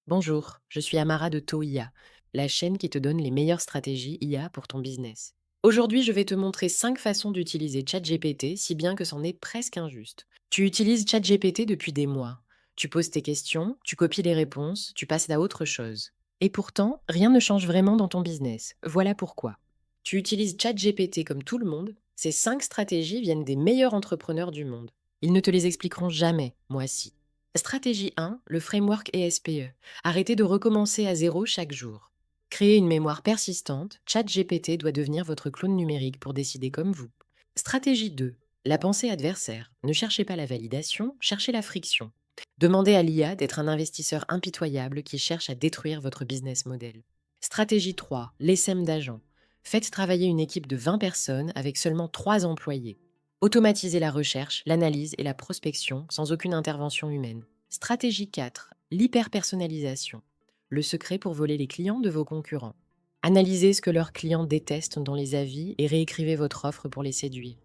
Bonjour, je suis Amara de ToIA, la chaîne qui te donne les meilleures stratégies IA pour ton business. Aujourd'hui, je vais te montrer 5 façons d'utiliser ChatGPT, si bien que c'en est presque injuste. Tu utilises ChatGPT depuis des mois. Tu poses tes questions, tu copies les réponses, tu passes à autre chose. Et pourtant, rien ne change vraiment dans ton business. Voilà pourquoi. Tu utilises ChatGPT comme tout le monde. Ces 5 stratégies viennent des meilleurs entrepreneurs du monde. Ils ne te les expliqueront jamais, moi si. Stratégie 1, le framework ESPE. Arrêtez de recommencer à zéro chaque jour. Créer une mémoire persistante, ChatGPT doit devenir votre clone numérique pour décider comme vous. Stratégie 2, la pensée adversaire. Ne cherchez pas la validation, cherchez la friction. Demandez à l'IA d'être un investisseur impitoyable qui cherche à détruire votre business model. Stratégie 3, l'ESM d'agent. Faites travailler une équipe de 20 personnes avec seulement 3 employés. Automatisez la recherche, l'analyse et la prospection sans aucune intervention humaine. Stratégie 4, l'hyperpersonnalisation. Le secret pour voler les clients de vos concurrents. Analysez ce que leurs clients détestent dans les avis et réécrivez votre offre pour les séduire.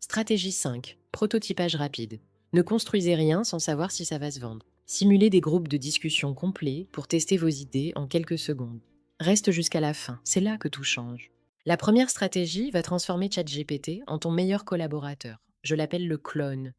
Stratégie 5, prototypage rapide. Ne construisez rien sans savoir si ça va se vendre. Simulez des groupes de discussion complets pour tester vos idées en quelques secondes. Reste jusqu'à la fin, c'est là que tout change. La première stratégie va transformer ChatGPT en ton meilleur collaborateur. Je l'appelle le clone.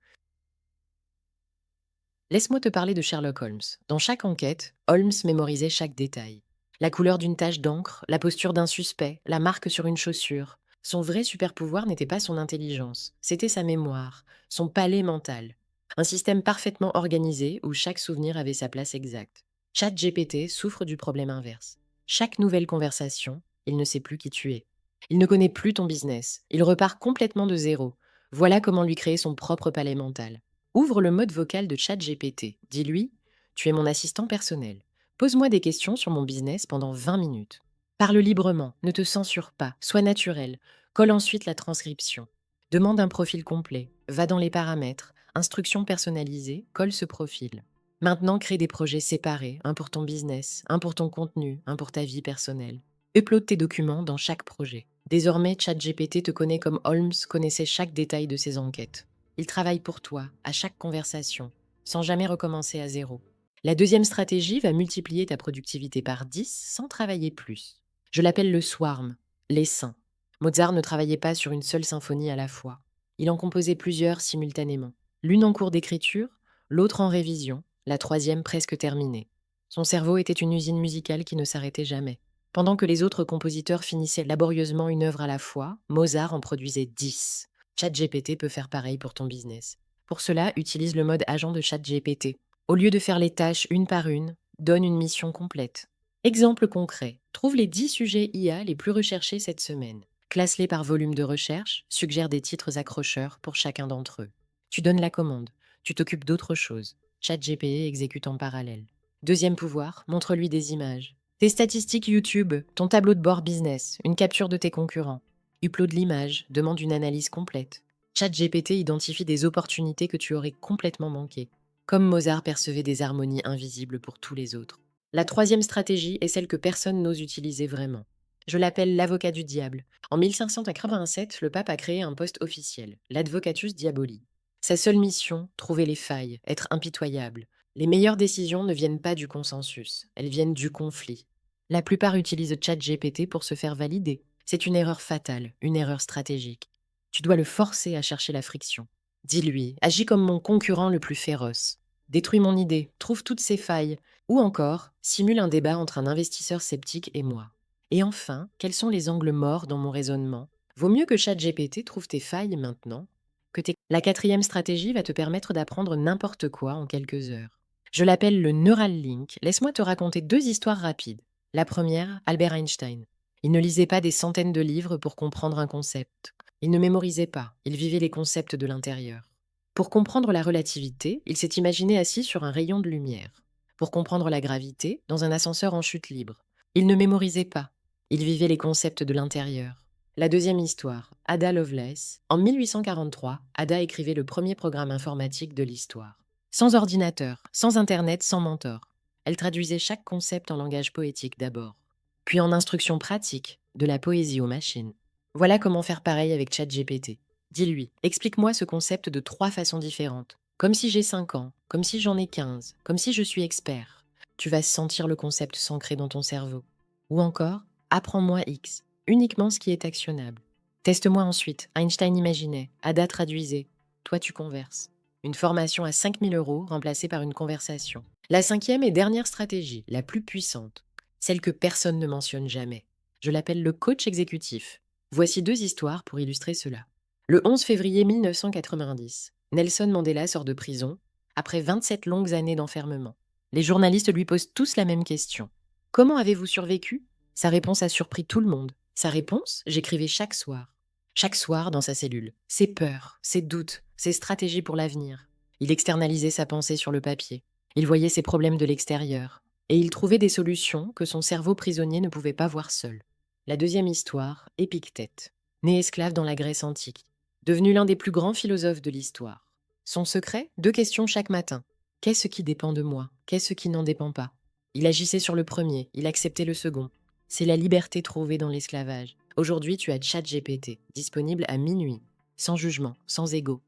Laisse-moi te parler de Sherlock Holmes. Dans chaque enquête, Holmes mémorisait chaque détail. La couleur d'une tache d'encre, la posture d'un suspect, la marque sur une chaussure. Son vrai super-pouvoir n'était pas son intelligence, c'était sa mémoire, son palais mental. Un système parfaitement organisé où chaque souvenir avait sa place exacte. ChatGPT souffre du problème inverse. Chaque nouvelle conversation, il ne sait plus qui tu es. Il ne connaît plus ton business. Il repart complètement de zéro. Voilà comment lui créer son propre palais mental. Ouvre le mode vocal de ChatGPT. Dis-lui: tu es mon assistant personnel. Pose-moi des questions sur mon business pendant 20 minutes. Parle librement, ne te censure pas, sois naturel. Colle ensuite la transcription. Demande un profil complet. Va dans les paramètres. Instructions personnalisées. Colle ce profil. Maintenant, crée des projets séparés, un pour ton business, un pour ton contenu, un pour ta vie personnelle. Upload tes documents dans chaque projet. Désormais, ChatGPT te connaît comme Holmes connaissait chaque détail de ses enquêtes. Il travaille pour toi, à chaque conversation, sans jamais recommencer à zéro. La deuxième stratégie va multiplier ta productivité par 10 sans travailler plus. Je l'appelle le swarm, l'essaim. Mozart ne travaillait pas sur une seule symphonie à la fois. Il en composait plusieurs simultanément. L'une en cours d'écriture, l'autre en révision, la troisième presque terminée. Son cerveau était une usine musicale qui ne s'arrêtait jamais. Pendant que les autres compositeurs finissaient laborieusement une œuvre à la fois, Mozart en produisait 10. ChatGPT peut faire pareil pour ton business. Pour cela, utilise le mode agent de ChatGPT. Au lieu de faire les tâches une par une, donne une mission complète. Exemple concret, trouve les 10 sujets IA les plus recherchés cette semaine. Classe-les par volume de recherche, suggère des titres accrocheurs pour chacun d'entre eux. Tu donnes la commande, tu t'occupes d'autre chose. ChatGPT exécute en parallèle. Deuxième pouvoir, montre-lui des images. Tes statistiques YouTube, ton tableau de bord business, une capture de tes concurrents. Upload l'image, demande une analyse complète. ChatGPT identifie des opportunités que tu aurais complètement manquées, comme Mozart percevait des harmonies invisibles pour tous les autres. La troisième stratégie est celle que personne n'ose utiliser vraiment. Je l'appelle l'avocat du diable. En 1587, le pape a créé un poste officiel, l'Advocatus Diaboli. Sa seule mission, trouver les failles, être impitoyable. Les meilleures décisions ne viennent pas du consensus, elles viennent du conflit. La plupart utilisent ChatGPT pour se faire valider. C'est une erreur fatale, une erreur stratégique. Tu dois le forcer à chercher la friction. Dis-lui: agis comme mon concurrent le plus féroce. Détruis mon idée, trouve toutes ses failles. Ou encore, simule un débat entre un investisseur sceptique et moi. Et enfin, quels sont les angles morts dans mon raisonnement? Vaut mieux que ChatGPT trouve tes failles maintenant que tes... La quatrième stratégie va te permettre d'apprendre n'importe quoi en quelques heures. Je l'appelle le Neuralink. Laisse-moi te raconter 2 histoires rapides. La première, Albert Einstein. Il ne lisait pas des centaines de livres pour comprendre un concept. Il ne mémorisait pas, il vivait les concepts de l'intérieur. Pour comprendre la relativité, il s'est imaginé assis sur un rayon de lumière. Pour comprendre la gravité, dans un ascenseur en chute libre. Il ne mémorisait pas, il vivait les concepts de l'intérieur. La deuxième histoire, Ada Lovelace. En 1843, Ada écrivait le premier programme informatique de l'histoire. Sans ordinateur, sans internet, sans mentor. Elle traduisait chaque concept en langage poétique d'abord, puis en instructions pratiques, de la poésie aux machines. Voilà comment faire pareil avec ChatGPT. Dis-lui: explique-moi ce concept de 3 façons différentes. Comme si j'ai 5 ans, comme si j'en ai 15, comme si je suis expert. Tu vas sentir le concept s'ancrer dans ton cerveau. Ou encore, apprends-moi X, uniquement ce qui est actionnable. Teste-moi ensuite, Einstein imaginait, Ada traduisait. Toi, tu converses. Une formation à 5 000 € remplacée par une conversation. La cinquième et dernière stratégie, la plus puissante, celle que personne ne mentionne jamais. Je l'appelle le coach exécutif. Voici 2 histoires pour illustrer cela. Le 11 février 1990, Nelson Mandela sort de prison après 27 longues années d'enfermement. Les journalistes lui posent tous la même question. Comment avez-vous survécu? Sa réponse a surpris tout le monde. Sa réponse, j'écrivais chaque soir. Chaque soir dans sa cellule. Ses peurs, ses doutes, ses stratégies pour l'avenir. Il externalisait sa pensée sur le papier. Il voyait ses problèmes de l'extérieur. Et il trouvait des solutions que son cerveau prisonnier ne pouvait pas voir seul. La deuxième histoire, Épictète. Né esclave dans la Grèce antique. Devenu l'un des plus grands philosophes de l'histoire. Son secret, 2 questions chaque matin. Qu'est-ce qui dépend de moi? Qu'est-ce qui n'en dépend pas? Il agissait sur le premier, il acceptait le second. C'est la liberté trouvée dans l'esclavage. Aujourd'hui, tu as ChatGPT, disponible à minuit, sans jugement, sans ego.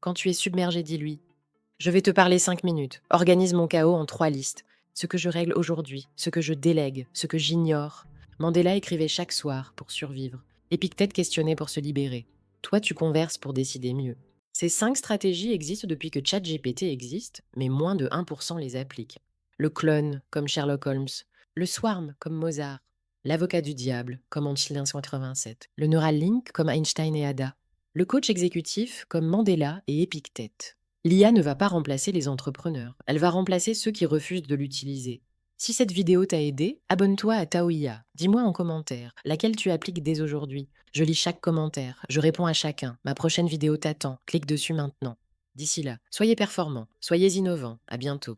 Quand tu es submergé, dis-lui: je vais te parler 5 minutes. Organise mon chaos en 3 listes. Ce que je règle aujourd'hui, ce que je délègue, ce que j'ignore. Mandela écrivait chaque soir pour survivre. Épictète questionnait pour se libérer. Toi, tu converses pour décider mieux. Ces 5 stratégies existent depuis que ChatGPT existe, mais moins de 1% les appliquent. Le clone, comme Sherlock Holmes. Le swarm, comme Mozart. L'avocat du diable, comme Antilles 87. Le Neuralink, comme Einstein et Ada. Le coach exécutif, comme Mandela et Épictète. L'IA ne va pas remplacer les entrepreneurs, elle va remplacer ceux qui refusent de l'utiliser. Si cette vidéo t'a aidé, abonne-toi à Taoïa. Dis-moi en commentaire laquelle tu appliques dès aujourd'hui. Je lis chaque commentaire, je réponds à chacun. Ma prochaine vidéo t'attend, clique dessus maintenant. D'ici là, soyez performants, soyez innovants, à bientôt.